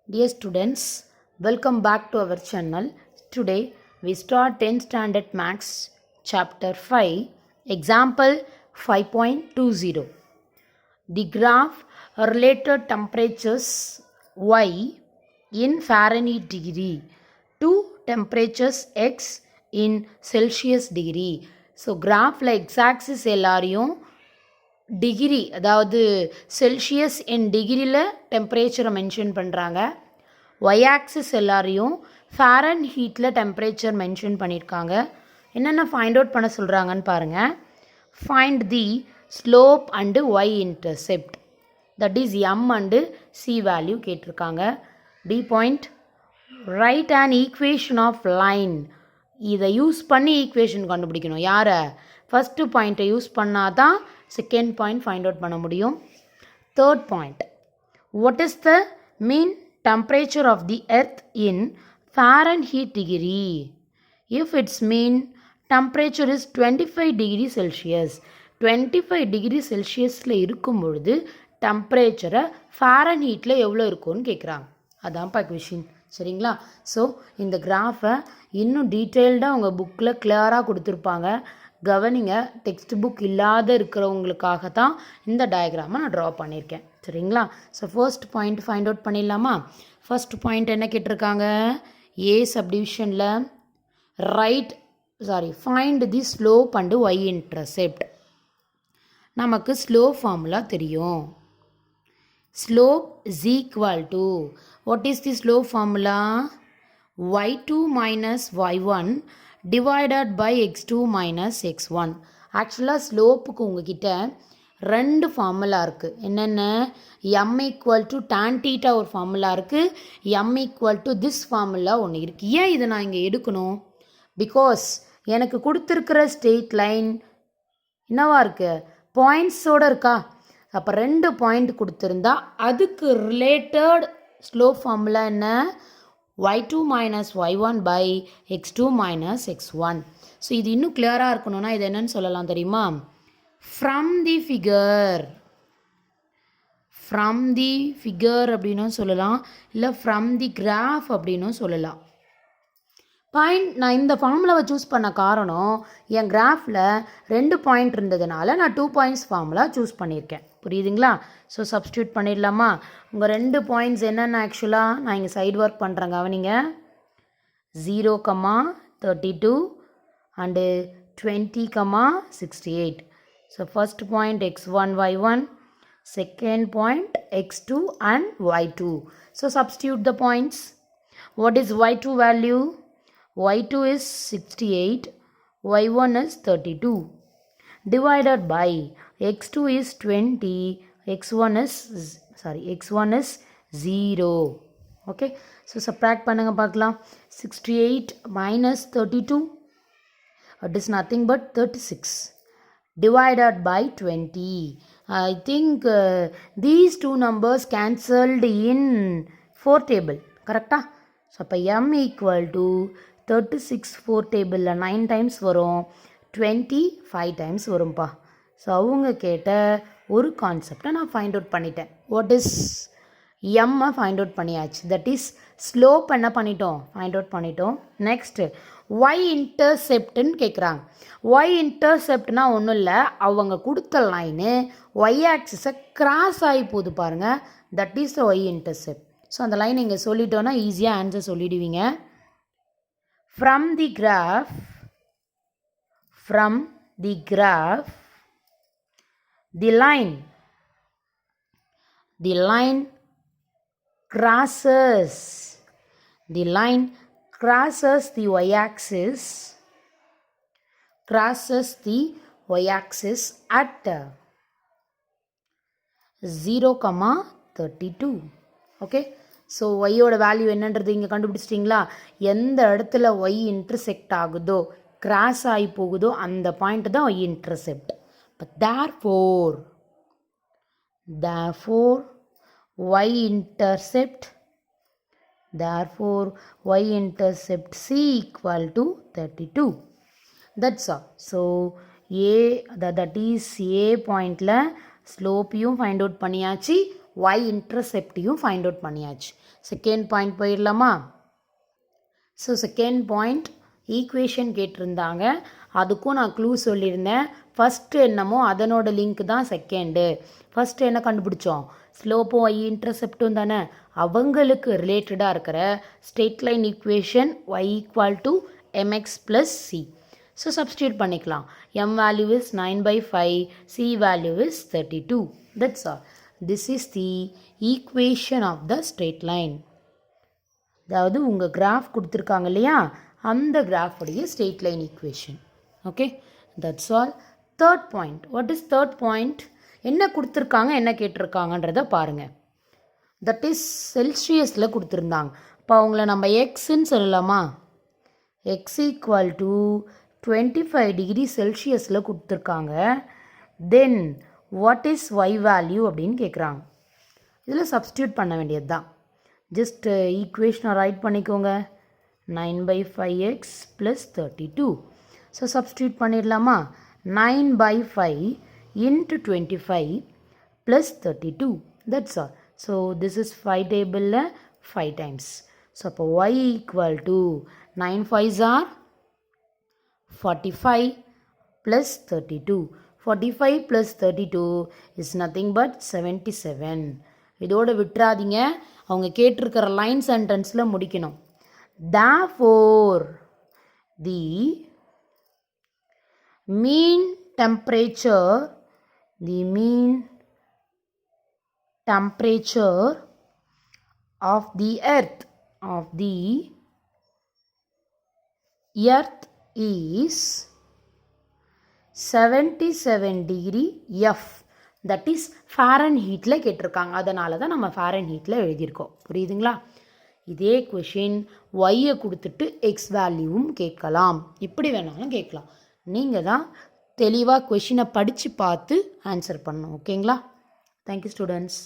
Dear students, welcome back to our channel. Today we start 10th standard maths chapter 5 example 5.20. The graph related temperatures y in Fahrenheit degree to temperatures x in Celsius degree. So graphல x-axis எல்லாரையும் degree அதாவது Celsius இன் டிகிரியில் டெம்பரேச்சரை mention பண்ணுறாங்க. Y axis எல்லாரையும் ஃபேரன் ஹீட்டில் temperature mention பண்ணியிருக்காங்க. என்னென்ன find out பண்ண சொல்கிறாங்கன்னு பாருங்கள். Find the slope and y intercept, that is m and c value கேட்டிருக்காங்க. D point, right and equation of line. இதை யூஸ் பண்ணி ஈக்குவேஷன் கண்டுபிடிக்கணும். யாரை? ஃபஸ்ட்டு பாயிண்ட்டை யூஸ் பண்ணால் தான் செகண்ட் பாயிண்ட் ஃபைண்ட் அவுட் பண்ண முடியும். Third point, what is the mean temperature of the earth in Fahrenheit degree? If its mean temperature is 25 degree Celsius, 25 degree Celsiusல இருக்கும் பொழுது டெம்பரேச்சரை ஃபாரன்ஹீட்டில் எவ்வளோ இருக்கும்னு கேட்குறாங்க. அதான்ப்பா கொஷின். சரிங்களா? ஸோ இந்த கிராஃபை இன்னும் டீட்டெயில்டாக உங்கள் புக்கில் கிளியராக கொடுத்துருப்பாங்க. கவனிங்க. டெக்ஸ்ட் புக் இல்லாத இருக்கிறவங்களுக்காக தான் இந்த டயக்ராமை நான் ட்ரா பண்ணியிருக்கேன். சரிங்களா? So first point find out பண்ணிடலாமா? ஃபர்ஸ்ட் பாயிண்ட் என்ன கேட்டிருக்காங்க? ஏ சப்டிவிஷனில் find the slope and y intercept. நமக்கு ஸ்லோ ஃபார்முலா தெரியும். Slope is equal to, what is the slope formula? y2 minus y1 divided by x2 minus x1. ஆக்சுவலாக ஸ்லோப்புக்கு உங்ககிட்ட ரெண்டு formula இருக்குது. என்னென்ன? m equal to tan theta ஒரு formula இருக்குது, m equal to this formula ஒன்று இருக்குது. ஏன் இதை நான் இங்கே எடுக்கணும்? பிகாஸ் எனக்கு கொடுத்துருக்கிற ஸ்ட்ரெயிட் லைன் என்னவா இருக்குது? பாயிண்ட்ஸோடு இருக்கா? அப்போ ரெண்டு பாயிண்ட் கொடுத்துருந்தா அதுக்கு ரிலேட்டட் ஸ்லோ ஃபார்முலா என்ன? y2 minus y1 by x2 minus x1. So இது இன்னும் கிளியராக இருக்கணும்னா இது என்னன்னு சொல்லலாம் தெரியுமா? ஃப்ரம் தி ஃபிகர் அப்படின்னும் சொல்லலாம், இல்லை ஃப்ரம் தி கிராஃப் அப்படின்னும் சொல்லலாம். பாயிண்ட் நான் இந்த ஃபார்முலாவை சூஸ் பண்ண காரணம், என் கிராஃபில் ரெண்டு பாயிண்ட் இருந்ததுனால நான் 2 பாயிண்ட்ஸ் ஃபார்முலா சூஸ் பண்ணியிருக்கேன். புரியுதுங்களா? ஸோ சப்ஸ்டியூட் பண்ணிடலாமா? உங்கள் ரெண்டு பாயிண்ட்ஸ் என்னென்ன? ஆக்சுவலாக நான் இங்கே சைடு ஒர்க் பண்ணுறேன். கவனிங்க. 0,32 and 20,68. So first point x1 y1, second point x2 and y2. So substitute the points. What is y2 value? y2 is 68, y1 is 32, divided by x2 is 20, x1 is 0. Okay, so subtract பண்ணுங்க பார்க்கலாம். 68 minus 32, it is nothing but 36, divided by 20. I think these two numbers cancelled in 4 table. கரெக்டா? So அப்போ m equal to 36 4 டேபிளில் 9 times வரும், 20 5 times வரும்பா. So அவங்க கேட்ட ஒரு கான்செப்டை நான் ஃபைண்ட் அவுட் பண்ணிட்டேன். வாட் இஸ் எம்மை ஃபைண்ட் அவுட் பண்ணியாச்சு. தட் இஸ் ஸ்லோப் என்ன பண்ணிட்டோம்? ஃபைண்ட் அவுட் பண்ணிட்டோம். நெக்ஸ்ட்டு ஒய் இன்டர்செப்ட்னு கேட்குறாங்க. ஒய் இன்டர்செப்ட்னா ஒன்றும் இல்லை, அவங்க கொடுத்த லைனு ஒய் ஆக்சிஸை கிராஸ் ஆகி போகுது பாருங்கள். That is the Y intercept. So அந்த லைன் இங்கே சொல்லிட்டோன்னா ஈஸியாக ஆன்சர் சொல்லிடுவீங்க. From the graph, the line crosses the y-axis, at 0,32. Okay, so ஒய்யோட வேல்யூ என்னன்றது இங்கே கண்டுபிடிச்சிட்டிங்களா? எந்த இடத்துல ஒய் இன்டர்செக்ட் ஆகுதோ, கிராஸ் ஆகி போகுதோ அந்த பாயிண்ட் தான் ஒய் இன்டர்செப்ட். இப்போ therefore y intercept c equal to 32. That's all. So that is a பாயிண்டில் ஸ்லோப்பையும் ஃபைண்ட் அவுட் பண்ணியாச்சு, y இன்டர்செப்டையும் ஃபைண்ட் அவுட் பண்ணியாச்சு. செகண்ட் பாயிண்ட் போயிடலாமா? ஸோ செகண்ட் பாயிண்ட் ஈக்குவேஷன் கேட்டிருந்தாங்க, அதுக்கும் நான் க்ளூ சொல்லியிருந்தேன். ஃபஸ்ட்டு என்னமோ அதனோட லிங்க் தான் செகண்டு. ஃபஸ்ட்டு என்ன கண்டுபிடிச்சோம்? ஸ்லோப்பும் y இன்டர்செப்டும் தானே, அவங்களுக்கு ரிலேட்டடாக இருக்கிற straight line equation y equal to mx plus c. So substitute பண்ணிக்கலாம். m value is 9/5, c value is 32. That's all. This is the equation of the straight line. அதாவது உங்கள் கிராஃப் கொடுத்துருக்காங்க இல்லையா, அந்த கிராஃபுடைய straight line equation. Okay, that's all. Third point. What is third point? என்ன கொடுத்துருக்காங்க, என்ன கேட்டிருக்காங்கன்றத பாருங்கள். தட் இஸ் செல்சியஸில் கொடுத்துருந்தாங்க. இப்போ அவங்கள நம்ம எக்ஸுன்னு சொல்லலாமா? எக்ஸ் ஈக்குவல் டு 25 டிகிரி செல்சியஸில் கொடுத்துருக்காங்க. Then what is Y value அப்படின்னு கேட்குறாங்க. இதில் சப்ஸ்டியூட் பண்ண வேண்டியது தான். ஜஸ்ட் ஈக்குவேஷனை ரைட் பண்ணிக்கோங்க. 9/5x plus 32. ஸோ சப்ஸ்டியூட் பண்ணிடலாமா? 9/5 into 25 plus 32. That's all. So this is 5 table 5 times. So y equal to 9 5s are 45 plus 32. 45 plus 32 is nothing but 77. இதோட விட்டுறாதீங்க, அவங்க கேட்டிருக்கிற லைன் சென்டென்ஸில் முடிக்கணும். Therefore the mean temperature of the earth is 77 degree F. That is ஃபாரன்ஹீட்டில் கேட்டிருக்காங்க, அதனால தான் நம்ம ஃபாரன்ஹீட்டில் எழுதியிருக்கோம். புரியுதுங்களா? இதே கொஷின் ஒய்யை கொடுத்துட்டு எக்ஸ் வேல்யூவும் கேட்கலாம், இப்படி வேணாலும் கேட்கலாம். நீங்கள் தான் தெளிவாக கொஷினை படித்து பார்த்து ஆன்சர் பண்ணணும். ஓகேங்களா? Thank you students.